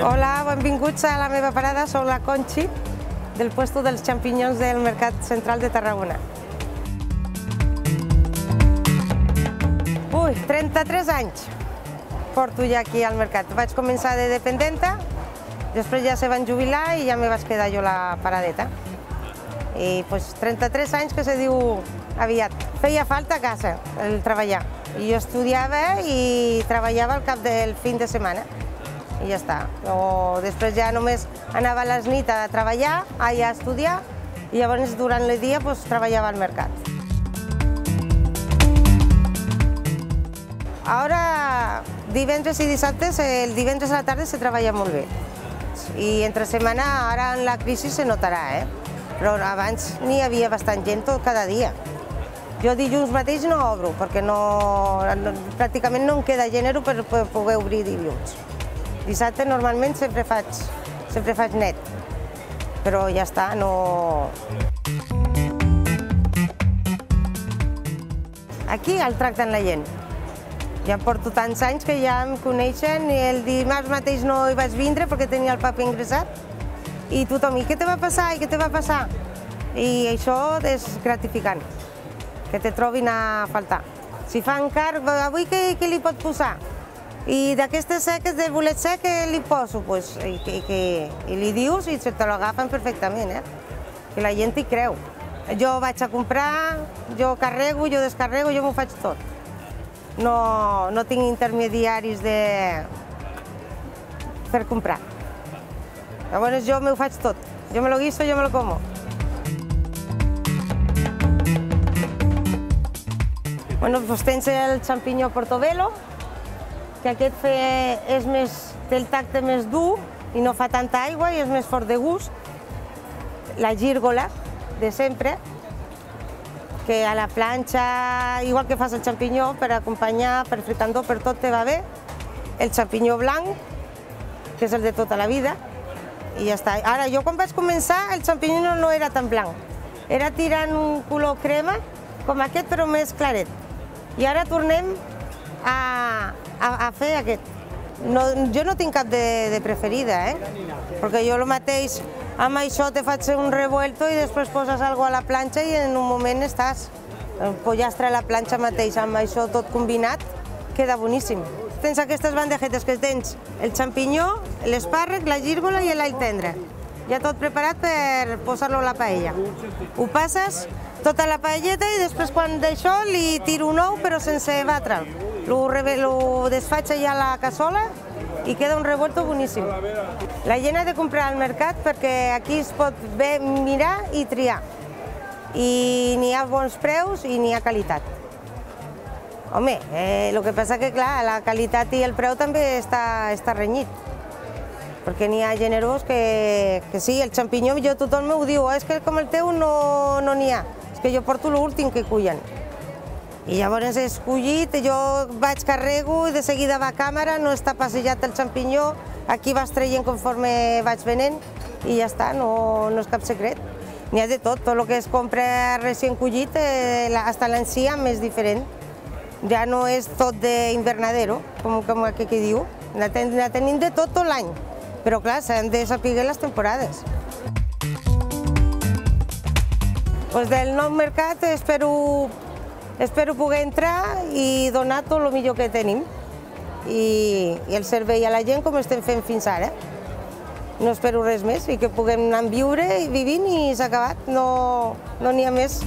Hola, benvinguts a la meva parada. Soc la Conchi, del puesto dels xampinyons del Mercat Central de Tarragona. Ui, 33 anys porto ja aquí al mercat. Vaig començar de dependenta, després ja se van jubilar i ja me vaig quedar jo la paradeta. I 33 anys que se diu aviat. Feia falta a casa el treballar. I jo estudiava i treballava al cap del fin de setmana. I ja està. Després ja només anava a les nits a treballar, a estudiar, i llavors durant el dia treballava al mercat. Ara, divendres i dissabtes, el divendres a la tarda se treballa molt bé. I entre setmana, ara en la crisi se notarà, però abans n'hi havia bastant gent cada dia. Jo dilluns mateix no obro, perquè pràcticament no em queda gènere per poder obrir dilluns. Dissabte normalment sempre faig net, però ja està, no... Aquí el tracten la gent. Ja porto tants anys que ja em coneixen i el dimarts mateix no hi vaig vindre perquè tenia el paper ingressat i tothom, i què te va passar, i què te va passar? I això és gratificant, que te trobin a faltar. Si fan car, avui què li pot posar? I d'aquestes seques, del bolet sec, què li poso? I li dius i se te l'agafen perfectament, que la gent hi creu. Jo vaig a comprar, jo carrego, jo descarrego, jo m'ho faig tot. No tinc intermediaris per comprar. Llavors jo m'ho faig tot. Jo me lo guiso, jo me lo como. Doncs tens el xampinyó portobello, que aquest té el tacte més dur i no fa tanta aigua i és més fort de gust. La gírgola, de sempre, que a la planxa, igual que fas el xampinyó, per acompanyar, per fricandó, per tot te va bé. El xampinyó blanc, que és el de tota la vida, i ja està. Ara, jo quan vaig començar, el xampinyó no era tan blanc. Era tirant un color crema, com aquest, però més claret. I ara tornem a fer aquest. Jo no tinc cap de preferida, perquè jo el mateix, amb això te faig un revuelto i després poses alguna cosa a la planxa i en un moment estàs. El pollastre a la planxa mateix, amb això tot combinat, queda boníssim. Tens aquestes bandejetes que tens el xampinyó, l'espàrrec, la gírgola i l'all tendre. Ja tot preparat per posar-lo a la paella. Ho passes tota la paelleta i després quan d'això li tiro un ou però sense batre'l. Lo desfaig allà a la cassola i queda un revuelto boníssim. La gent ha de comprar al mercat perquè aquí es pot bé mirar i triar. I n'hi ha bons preus i n'hi ha qualitat. Home, el que passa que clar, la qualitat i el preu també està renyit. Perquè n'hi ha gèneres que sí, el xampinyó, tothom m'ho diu, és que com el teu no n'hi ha, és que jo porto l'últim que cullen. I llavors és collit, jo vaig carrego i de seguida va a càmera, no està passejat el xampinyó, aquí vas traient conforme vaig venent i ja està, no és cap secret. N'hi ha de tot, tot el que es compra recient collit, fins l'enciam és diferent. Ja no és tot d'invernadero, com aquí diu, la tenim de tot l'any. Però clar, s'han de saber les temporades. Del nou mercat espero poder entrar i donar tot el millor que tenim i el servei a la gent com estem fent fins ara. No espero res més i que puguem anar a viure i vivint i s'ha acabat, no n'hi ha més.